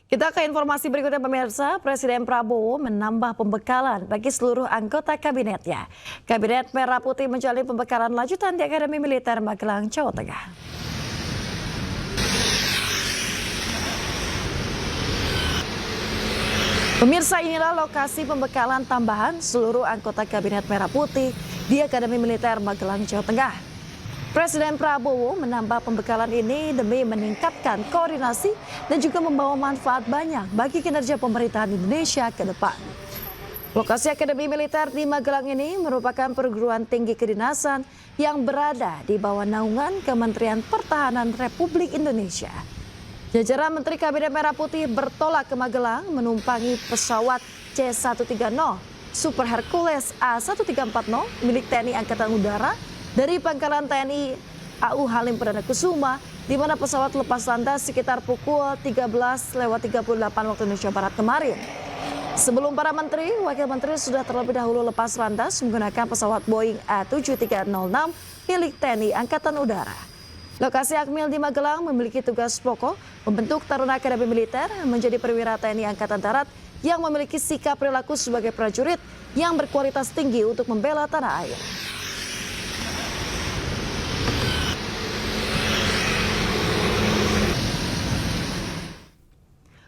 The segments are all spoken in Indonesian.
Kita ke informasi berikutnya pemirsa, Presiden Prabowo menambah pembekalan bagi seluruh anggota kabinetnya. Kabinet Merah Putih menjalin pembekalan lanjutan di Akademi Militer Magelang, Jawa Tengah. Pemirsa, inilah lokasi pembekalan tambahan seluruh anggota Kabinet Merah Putih di Akademi Militer Magelang, Jawa Tengah. Presiden Prabowo menambah pembekalan ini demi meningkatkan koordinasi dan juga membawa manfaat banyak bagi kinerja pemerintahan Indonesia ke depan. Lokasi Akademi Militer di Magelang ini merupakan perguruan tinggi kedinasan yang berada di bawah naungan Kementerian Pertahanan Republik Indonesia. Jajaran Menteri Kabinet Merah Putih bertolak ke Magelang menumpangi pesawat C-130 Super Hercules A1340 milik TNI Angkatan Udara dari pangkalan TNI AU Halim Perdana Kusuma, di mana pesawat lepas landas sekitar pukul 13.38 waktu Indonesia Barat kemarin. Sebelum para menteri, wakil menteri sudah terlebih dahulu lepas landas menggunakan pesawat Boeing A7306 milik TNI Angkatan Udara. Lokasi Akmil di Magelang memiliki tugas pokok membentuk Taruna Akademi Militer menjadi perwira TNI Angkatan Darat yang memiliki sikap perilaku sebagai prajurit yang berkualitas tinggi untuk membela tanah air.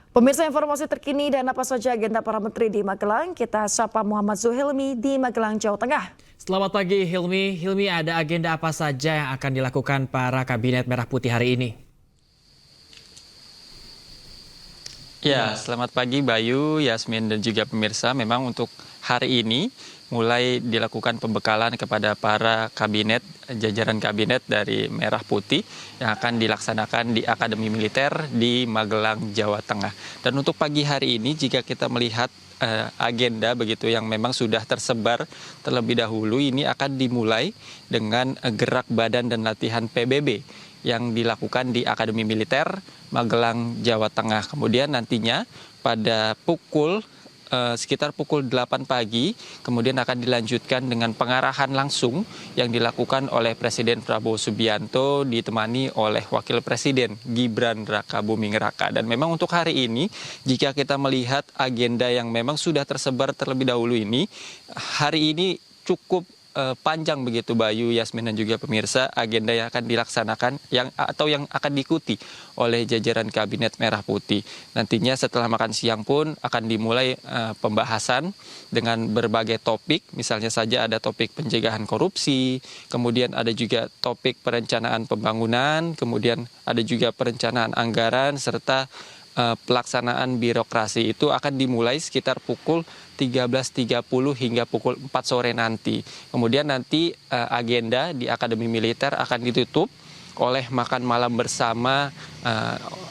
Pemirsa, informasi terkini dan apa saja agenda para menteri di Magelang, kita sapa Muhammad Zuhilmi di Magelang, Jawa Tengah. Selamat pagi Hilmi. Hilmi, ada agenda apa saja yang akan dilakukan para Kabinet Merah Putih hari ini? Ya, selamat pagi Bayu, Yasmin dan juga pemirsa. Memang untuk hari ini mulai dilakukan pembekalan kepada para kabinet, jajaran kabinet dari Merah Putih yang akan dilaksanakan di Akademi Militer di Magelang, Jawa Tengah. Dan untuk pagi hari ini jika kita melihat agenda begitu yang memang sudah tersebar terlebih dahulu, ini akan dimulai dengan gerak badan dan latihan PBB yang dilakukan di Akademi Militer Magelang, Jawa Tengah. Kemudian nantinya pada sekitar pukul 8 pagi, kemudian akan dilanjutkan dengan pengarahan langsung yang dilakukan oleh Presiden Prabowo Subianto ditemani oleh Wakil Presiden Gibran Rakabuming Raka. Dan memang untuk hari ini, jika kita melihat agenda yang memang sudah tersebar terlebih dahulu ini, hari ini cukup panjang begitu Bayu, Yasmin dan juga pemirsa, agenda yang akan dilaksanakan yang akan diikuti oleh jajaran Kabinet Merah Putih. Nantinya setelah makan siang pun akan dimulai pembahasan dengan berbagai topik, misalnya saja ada topik pencegahan korupsi, kemudian ada juga topik perencanaan pembangunan, kemudian ada juga perencanaan anggaran serta pelaksanaan birokrasi. Itu akan dimulai sekitar pukul 13.30 hingga pukul 4 sore nanti. Kemudian nanti agenda di Akademi Militer akan ditutup oleh makan malam bersama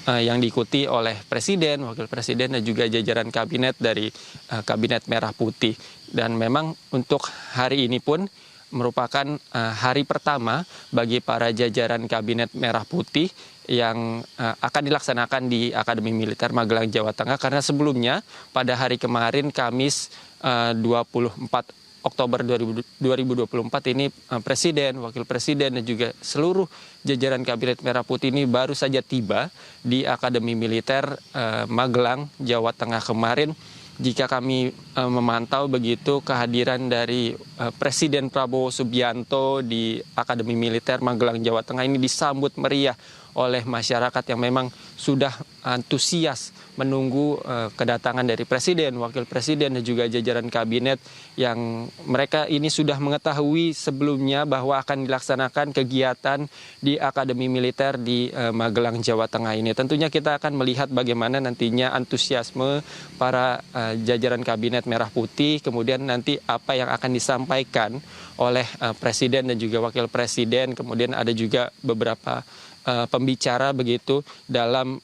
yang diikuti oleh Presiden, Wakil Presiden dan juga jajaran kabinet dari Kabinet Merah Putih. Dan memang untuk hari ini pun merupakan hari pertama bagi para jajaran Kabinet Merah Putih yang akan dilaksanakan di Akademi Militer Magelang, Jawa Tengah, karena sebelumnya pada hari kemarin Kamis 24 Oktober 2024 ini Presiden, Wakil Presiden dan juga seluruh jajaran Kabinet Merah Putih ini baru saja tiba di Akademi Militer Magelang, Jawa Tengah kemarin. Jika kami memantau begitu kehadiran dari Presiden Prabowo Subianto di Akademi Militer Magelang, Jawa Tengah ini disambut meriah oleh masyarakat yang memang sudah antusias menunggu kedatangan dari Presiden, Wakil Presiden dan juga jajaran kabinet yang mereka ini sudah mengetahui sebelumnya bahwa akan dilaksanakan kegiatan di Akademi Militer di Magelang, Jawa Tengah ini. Tentunya kita akan melihat bagaimana nantinya antusiasme para jajaran Kabinet Merah Putih, kemudian nanti apa yang akan disampaikan oleh Presiden dan juga Wakil Presiden, kemudian ada juga beberapa pembicara begitu dalam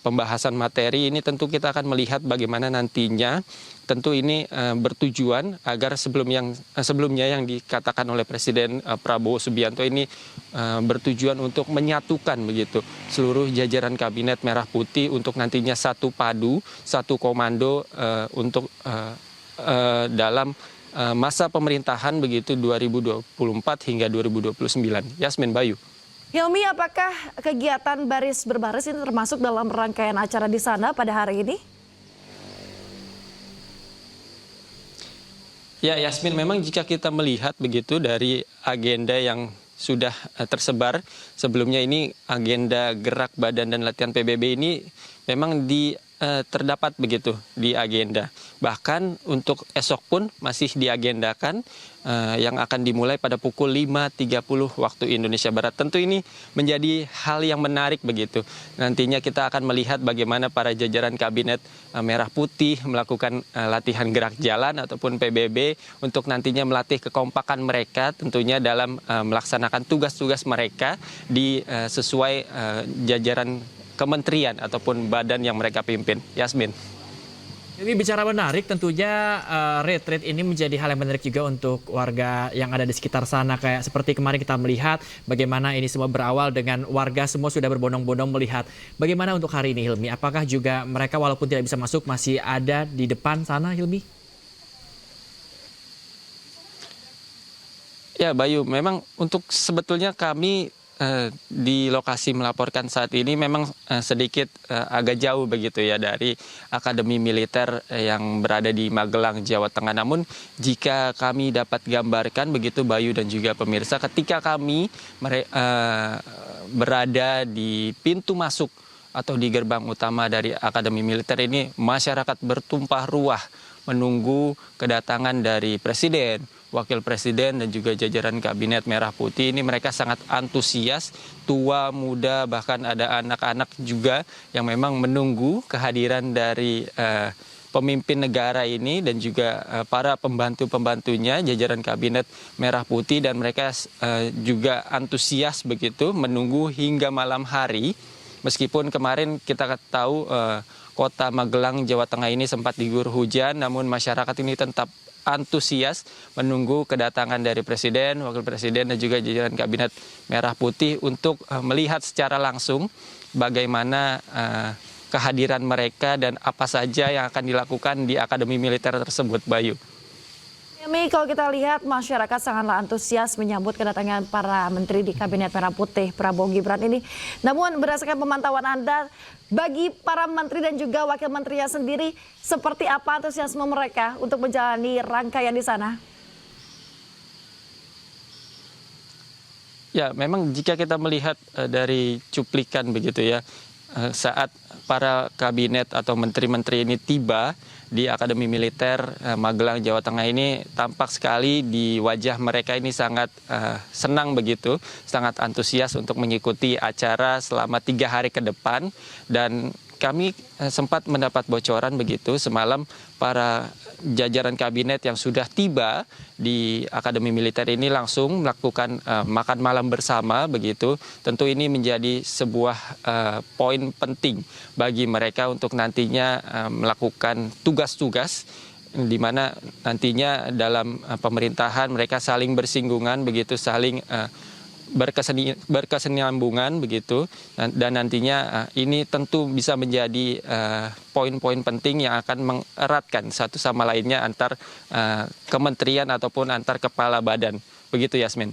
pembahasan materi ini. Tentu kita akan melihat bagaimana nantinya, tentu ini bertujuan agar sebelumnya yang dikatakan oleh Presiden Prabowo Subianto ini bertujuan untuk menyatukan begitu seluruh jajaran Kabinet Merah Putih untuk nantinya satu padu, satu komando untuk dalam masa pemerintahan begitu 2024 hingga 2029. Yasmin, Bayu. Hilmi, apakah kegiatan baris berbaris ini termasuk dalam rangkaian acara di sana pada hari ini? Ya, Yasmin, memang jika kita melihat begitu dari agenda yang sudah tersebar sebelumnya, ini agenda gerak badan dan latihan PBB ini memang terdapat begitu di agenda. Bahkan untuk esok pun masih diagendakan yang akan dimulai pada pukul 5.30 waktu Indonesia Barat. Tentu ini menjadi hal yang menarik begitu. Nantinya kita akan melihat bagaimana para jajaran kabinet Merah Putih melakukan latihan gerak jalan ataupun PBB untuk nantinya melatih kekompakan mereka tentunya dalam melaksanakan tugas-tugas mereka sesuai jajaran kementerian ataupun badan yang mereka pimpin. Yasmin. Ini bicara menarik, tentunya retreat ini menjadi hal yang menarik juga untuk warga yang ada di sekitar sana. Kayak seperti kemarin kita melihat bagaimana ini semua berawal dengan warga semua sudah berbondong-bondong melihat. Bagaimana untuk hari ini, Hilmi? Apakah juga mereka walaupun tidak bisa masuk masih ada di depan sana, Hilmi? Ya, Bayu, memang untuk sebetulnya kami di lokasi melaporkan saat ini memang sedikit agak jauh begitu ya dari Akademi Militer yang berada di Magelang, Jawa Tengah. Namun jika kami dapat gambarkan begitu, Bayu dan juga pemirsa, ketika kami berada di pintu masuk atau di gerbang utama dari Akademi Militer ini, masyarakat bertumpah ruah menunggu kedatangan dari Presiden, Wakil Presiden dan juga jajaran Kabinet Merah Putih. Ini mereka sangat antusias, tua, muda, bahkan ada anak-anak juga yang memang menunggu kehadiran dari pemimpin negara ini dan juga para pembantu-pembantunya, jajaran Kabinet Merah Putih, dan mereka juga antusias begitu menunggu hingga malam hari. Meskipun kemarin kita tahu kota Magelang, Jawa Tengah ini sempat diguyur hujan, namun masyarakat ini tetap antusias menunggu kedatangan dari Presiden, Wakil Presiden dan juga jajaran Kabinet Merah Putih untuk melihat secara langsung bagaimana kehadiran mereka dan apa saja yang akan dilakukan di Akademi Militer tersebut, Bayu. Hilmi, kalau kita lihat masyarakat sangatlah antusias menyambut kedatangan para menteri di Kabinet Merah Putih Prabowo Gibran ini. Namun berdasarkan pemantauan Anda, bagi para menteri dan juga wakil menterinya sendiri, seperti apa antusiasme mereka untuk menjalani rangkaian di sana? Ya, memang jika kita melihat dari cuplikan begitu ya, saat para kabinet atau menteri-menteri ini tiba di Akademi Militer Magelang, Jawa Tengah ini, tampak sekali di wajah mereka ini sangat senang begitu, sangat antusias untuk mengikuti acara selama 3 hari ke depan. Dan kami sempat mendapat bocoran begitu semalam para jajaran kabinet yang sudah tiba di Akademi Militer ini langsung melakukan makan malam bersama begitu. Tentu ini menjadi sebuah poin penting bagi mereka untuk nantinya melakukan tugas-tugas di mana nantinya dalam pemerintahan mereka saling bersinggungan begitu, saling berkesinambungan begitu, dan nantinya ini tentu bisa menjadi poin-poin penting yang akan mengeratkan satu sama lainnya antar kementerian ataupun antar kepala badan. Begitu, Yasmin.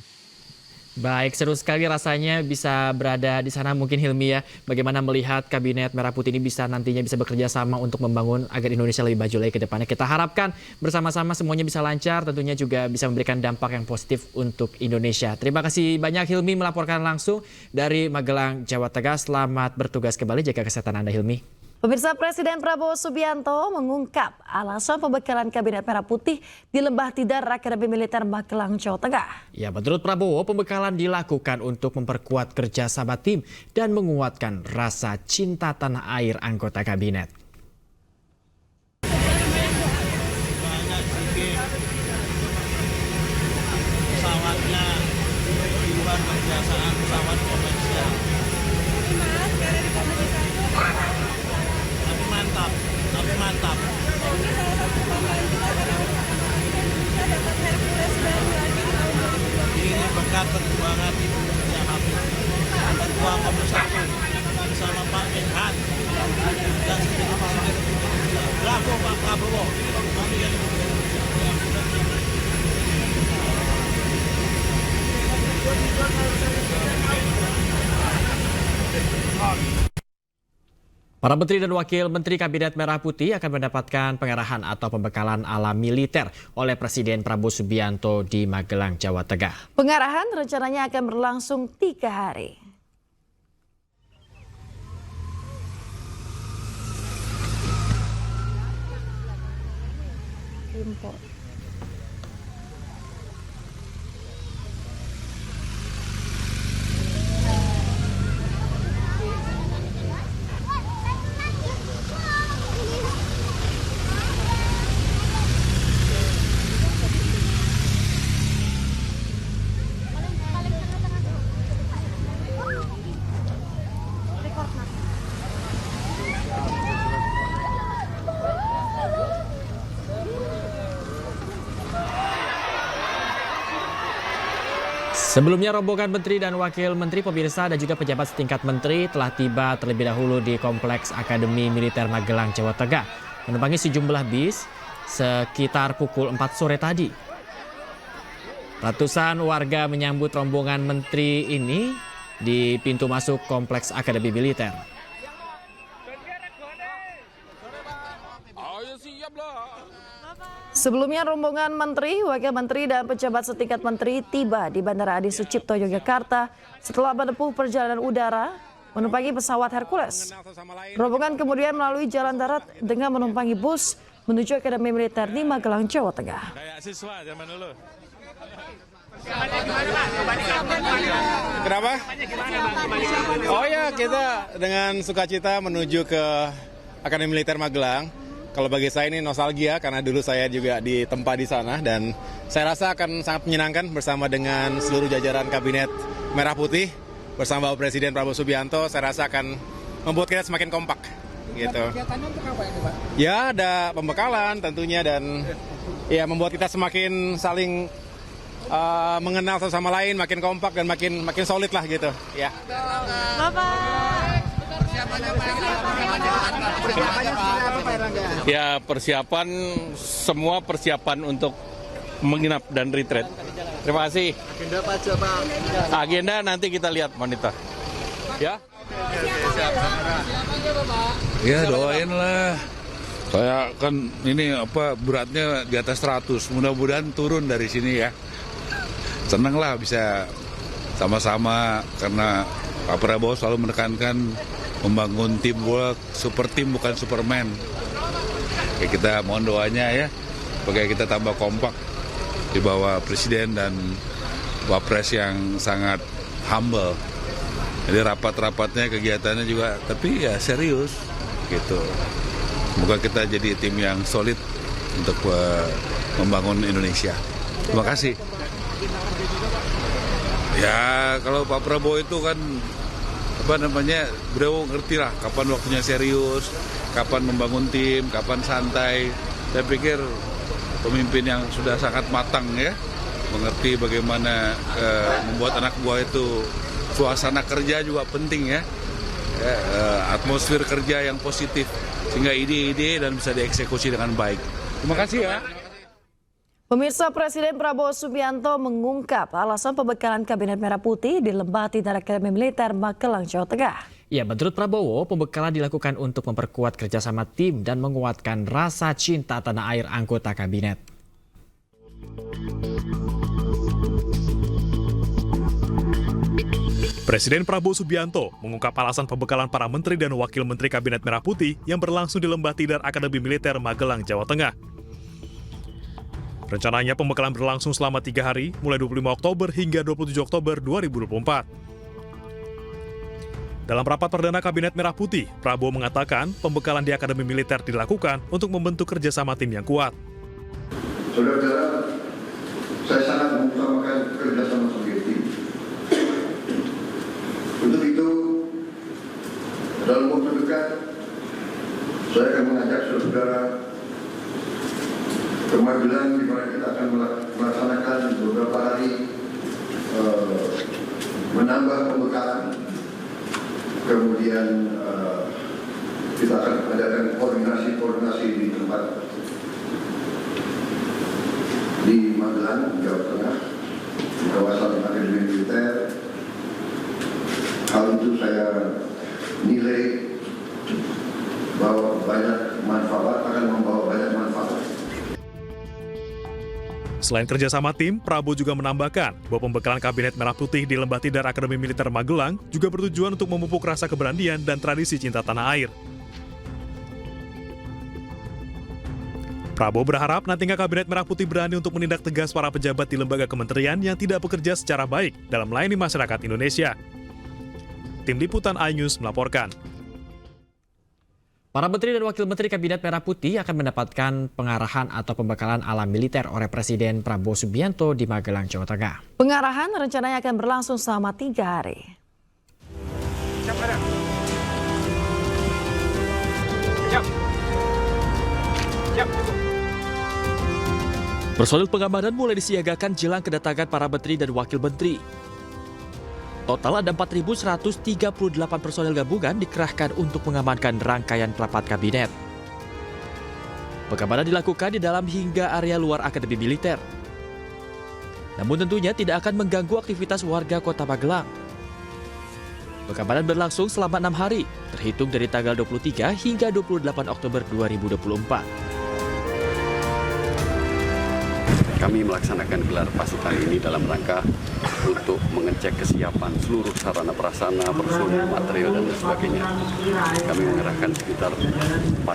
Baik, seru sekali rasanya bisa berada di sana mungkin, Hilmi ya. Bagaimana melihat Kabinet Merah Putih ini nantinya bisa bekerja sama untuk membangun agar Indonesia lebih maju lagi ke depannya. Kita harapkan bersama-sama semuanya bisa lancar, tentunya juga bisa memberikan dampak yang positif untuk Indonesia. Terima kasih banyak, Hilmi, melaporkan langsung dari Magelang, Jawa Tengah. Selamat bertugas kembali, jaga kesehatan Anda, Hilmi. Pemirsa, Presiden Prabowo Subianto mengungkap alasan pembekalan Kabinet Merah Putih di Lembah Tidar Akademi Militer Magelang, Jawa Tengah. Ya, menurut Prabowo, pembekalan dilakukan untuk memperkuat kerjasama tim dan menguatkan rasa cinta tanah air anggota kabinet. Pesawatnya di luar kebiasaan pesawat komersial. Tapi mantap. Ini berkat perjuangan Ibu Mega Ketua Komisi 1 bersama Pak Menhan dan seluruh Presiden Indonesia. Bravo Pak Prabowo. Kami Para menteri dan wakil menteri Kabinet Merah Putih akan mendapatkan pengarahan atau pembekalan ala militer oleh Presiden Prabowo Subianto di Magelang, Jawa Tengah. Pengarahan rencananya akan berlangsung 3 hari. Sebelumnya rombongan menteri dan wakil menteri, pemirsa dan juga pejabat setingkat menteri telah tiba terlebih dahulu di Kompleks Akademi Militer Magelang, Jawa Tengah, menumpangi sejumlah bis sekitar pukul 4 sore tadi. Ratusan warga menyambut rombongan menteri ini di pintu masuk Kompleks Akademi Militer. Sebelumnya rombongan menteri, wakil menteri dan pejabat setingkat menteri tiba di Bandara Adi Sucipto, Yogyakarta setelah menempuh perjalanan udara menumpangi pesawat Hercules. Rombongan kemudian melalui jalan darat dengan menumpangi bus menuju Akademi Militer di Magelang, Jawa Tengah. Kenapa? Oh ya, kita dengan sukacita menuju ke Akademi Militer Magelang. Kalau bagi saya ini nostalgia karena dulu saya juga ditempa di sana dan saya rasa akan sangat menyenangkan bersama dengan seluruh jajaran Kabinet Merah Putih bersama Bapak Presiden Prabowo Subianto. Saya rasa akan membuat kita semakin kompak gitu. Kegiatannya untuk apa ini, Pak? Ya, ada pembekalan tentunya dan ya membuat kita semakin saling mengenal satu sama lain, makin kompak dan makin solid lah gitu. Ya. Ya, semua persiapan untuk menginap dan retreat. Terima kasih. Agenda apa aja, Pak? Agenda nanti kita lihat monitor. Ya. Ya, doain lah. Saya kan ini beratnya di atas 100. Mudah-mudahan turun dari sini ya. Senang lah bisa sama-sama karena Pak Prabowo selalu menekankan membangun teamwork, super team bukan superman. Ya, kita mohon doanya ya, supaya kita tambah kompak di bawah Presiden dan Wapres yang sangat humble. Jadi rapat-rapatnya, kegiatannya juga, tapi ya serius gitu. Semoga kita jadi tim yang solid untuk membangun Indonesia. Terima kasih. Ya, kalau Pak Prabowo itu kan beliau ngerti lah kapan waktunya serius, kapan membangun tim, kapan santai. Saya pikir pemimpin yang sudah sangat matang ya, mengerti bagaimana membuat anak buah itu suasana kerja juga penting ya, atmosfer kerja yang positif sehingga ide-ide dan bisa dieksekusi dengan baik. Terima kasih ya. Pemirsa, Presiden Prabowo Subianto mengungkap alasan pembekalan Kabinet Merah Putih di Lembah Tidar Akademi Militer Magelang, Jawa Tengah. Ya, menurut Prabowo, pembekalan dilakukan untuk memperkuat kerjasama tim dan menguatkan rasa cinta tanah air anggota kabinet. Presiden Prabowo Subianto mengungkap alasan pembekalan para menteri dan wakil menteri Kabinet Merah Putih yang berlangsung di Lembah Tidar Akademi Militer Magelang, Jawa Tengah. Rencananya pembekalan berlangsung selama 3 hari, mulai 25 Oktober hingga 27 Oktober 2024. Dalam rapat perdana Kabinet Merah Putih, Prabowo mengatakan pembekalan di Akademi Militer dilakukan untuk membentuk kerjasama tim yang kuat. Saudara-saudara, saya sangat mengutamakan kerjasama sebagai tim. Untuk itu, dalam waktu dekat, saya akan mengajak saudara ke Magelang, di mana kita akan melaksanakan beberapa hari menambah pembekalan. Kemudian kita akan adakan koordinasi di tempat di Magelang, Jawa Tengah, di kawasan Akademi Militer. Hal itu saya nilai Selain kerjasama tim, Prabowo juga menambahkan bahwa pembekalan Kabinet Merah Putih di Lembah Tidar Akademi Militer Magelang juga bertujuan untuk memupuk rasa keberanian dan tradisi cinta tanah air. Prabowo berharap nantinya Kabinet Merah Putih berani untuk menindak tegas para pejabat di lembaga kementerian yang tidak bekerja secara baik dalam melayani masyarakat Indonesia. Tim Liputan iNews melaporkan. Para menteri dan wakil menteri Kabinet Merah Putih akan mendapatkan pengarahan atau pembekalan ala militer oleh Presiden Prabowo Subianto di Magelang, Jawa Tengah. Pengarahan rencananya akan berlangsung selama 3 hari. Personil pengamanan mulai disiagakan jelang kedatangan para menteri dan wakil menteri. Total ada 4.138 personel gabungan dikerahkan untuk mengamankan rangkaian rapat kabinet. Pengamanan dilakukan di dalam hingga area luar Akademi Militer. Namun tentunya tidak akan mengganggu aktivitas warga Kota Magelang. Pengamanan berlangsung selama 6 hari, terhitung dari tanggal 23 hingga 28 Oktober 2024. Kami melaksanakan gelar pasukan ini dalam rangka untuk mengecek kesiapan seluruh sarana prasarana, personil, material, dan sebagainya. Kami mengerahkan sekitar 4.000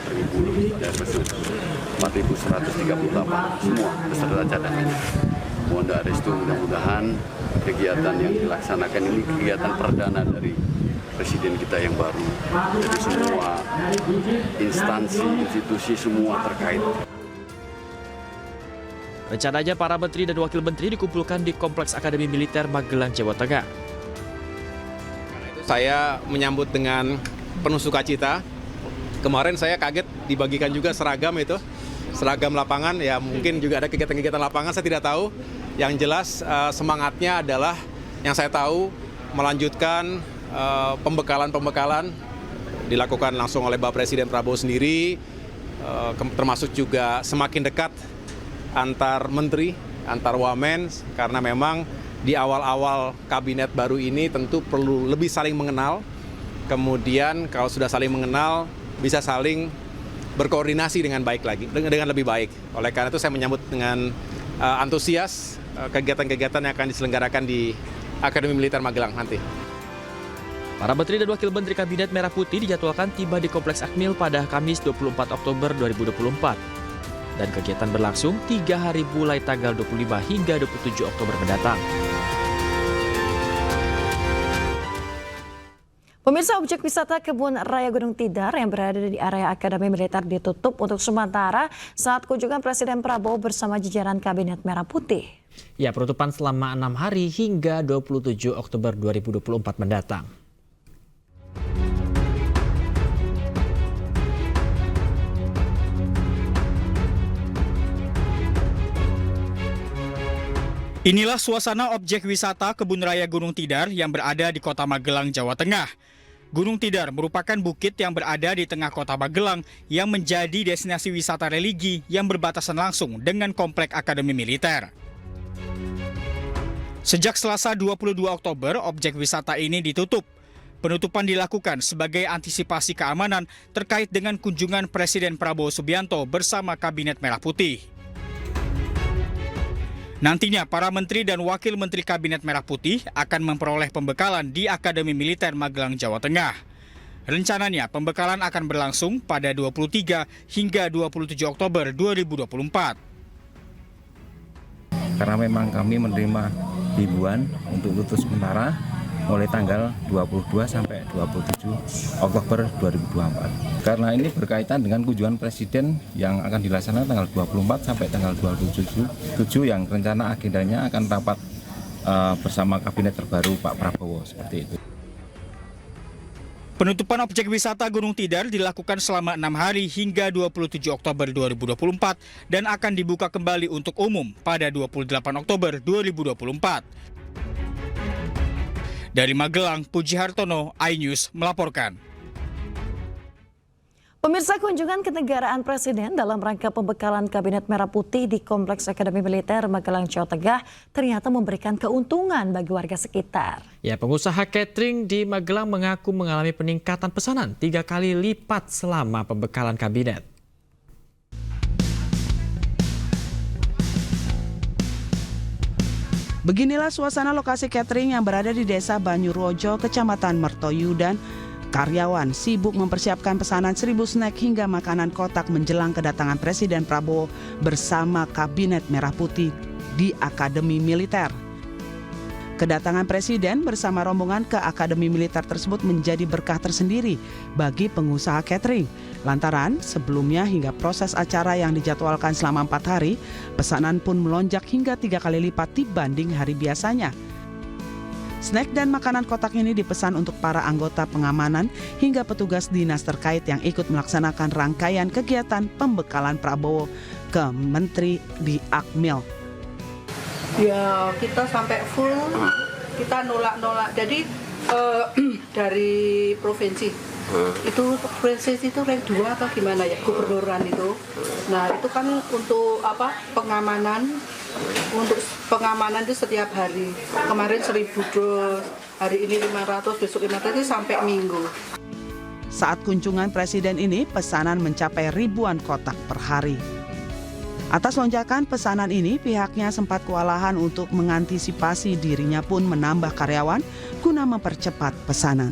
lebih dari personil, 4.138 semua beserta cadangannya. Mohon restu, mudah-mudahan kegiatan yang dilaksanakan ini kegiatan perdana dari Presiden kita yang baru. Jadi semua instansi, institusi semua terkait. Rencananya para menteri dan wakil menteri dikumpulkan di Kompleks Akademi Militer Magelang, Jawa Tengah. Saya menyambut dengan penuh sukacita. Kemarin saya kaget dibagikan juga seragam itu. Seragam lapangan, ya mungkin juga ada kegiatan-kegiatan lapangan, saya tidak tahu. Yang jelas semangatnya adalah yang saya tahu melanjutkan pembekalan dilakukan langsung oleh Bapak Presiden Prabowo sendiri, termasuk juga semakin dekat antar menteri, antar wamen, karena memang di awal-awal kabinet baru ini tentu perlu lebih saling mengenal. Kemudian kalau sudah saling mengenal, bisa saling berkoordinasi dengan baik lagi, dengan lebih baik. Oleh karena itu saya menyambut dengan antusias kegiatan-kegiatan yang akan diselenggarakan di Akademi Militer Magelang nanti. Para menteri dan wakil menteri Kabinet Merah Putih dijadwalkan tiba di Kompleks Akmil pada Kamis 24 Oktober 2024. Dan kegiatan berlangsung 3 hari mulai tanggal 25 hingga 27 Oktober mendatang. Pemirsa, objek wisata Kebun Raya Gunung Tidar yang berada di area Akademi Militer ditutup untuk sementara saat kunjungan Presiden Prabowo bersama jajaran Kabinet Merah Putih. Ya, penutupan selama 6 hari hingga 27 Oktober 2024 mendatang. Inilah suasana objek wisata Kebun Raya Gunung Tidar yang berada di Kota Magelang, Jawa Tengah. Gunung Tidar merupakan bukit yang berada di tengah Kota Magelang yang menjadi destinasi wisata religi yang berbatasan langsung dengan Komplek Akademi Militer. Sejak Selasa 22 Oktober, objek wisata ini ditutup. Penutupan dilakukan sebagai antisipasi keamanan terkait dengan kunjungan Presiden Prabowo Subianto bersama Kabinet Merah Putih. Nantinya para menteri dan wakil menteri Kabinet Merah Putih akan memperoleh pembekalan di Akademi Militer Magelang, Jawa Tengah. Rencananya pembekalan akan berlangsung pada 23 hingga 27 Oktober 2024. Karena memang kami menerima himbauan untuk tutup sementara mulai tanggal 22 sampai 27 Oktober 2024. Karena ini berkaitan dengan kunjungan Presiden yang akan dilaksanakan tanggal 24 sampai tanggal 27 yang rencana agendanya akan rapat bersama Kabinet terbaru Pak Prabowo, seperti itu. Penutupan objek wisata Gunung Tidar dilakukan selama 6 hari hingga 27 Oktober 2024 dan akan dibuka kembali untuk umum pada 28 Oktober 2024. Dari Magelang, Puji Hartono, iNews melaporkan. Pemirsa, kunjungan kenegaraan Presiden dalam rangka pembekalan Kabinet Merah Putih di Kompleks Akademi Militer Magelang, Jawa Tengah ternyata memberikan keuntungan bagi warga sekitar. Ya, pengusaha catering di Magelang mengaku mengalami peningkatan pesanan 3 kali lipat selama pembekalan kabinet. Beginilah suasana lokasi catering yang berada di Desa Banyurojo, Kecamatan Mertoyu, dan karyawan sibuk mempersiapkan pesanan 1.000 snack hingga makanan kotak menjelang kedatangan Presiden Prabowo bersama Kabinet Merah Putih di Akademi Militer. Kedatangan Presiden bersama rombongan ke Akademi Militer tersebut menjadi berkah tersendiri bagi pengusaha catering. Lantaran sebelumnya hingga proses acara yang dijadwalkan selama 4 hari, pesanan pun melonjak hingga 3 kali lipat dibanding hari biasanya. Snack dan makanan kotak ini dipesan untuk para anggota pengamanan hingga petugas dinas terkait yang ikut melaksanakan rangkaian kegiatan pembekalan Prabowo ke Menteri di Akmil. Ya kita sampai full, kita nolak. Jadi dari provinsi itu rank 2 atau gimana ya, gubernuran itu. Nah itu kan untuk pengamanan, untuk pengamanan itu setiap hari. Kemarin 1.000 dos, hari ini 500, besok 500 itu sampai minggu. Saat kunjungan Presiden ini, pesanan mencapai ribuan kotak per hari. Atas lonjakan pesanan ini, pihaknya sempat kewalahan untuk mengantisipasi, dirinya pun menambah karyawan guna mempercepat pesanan.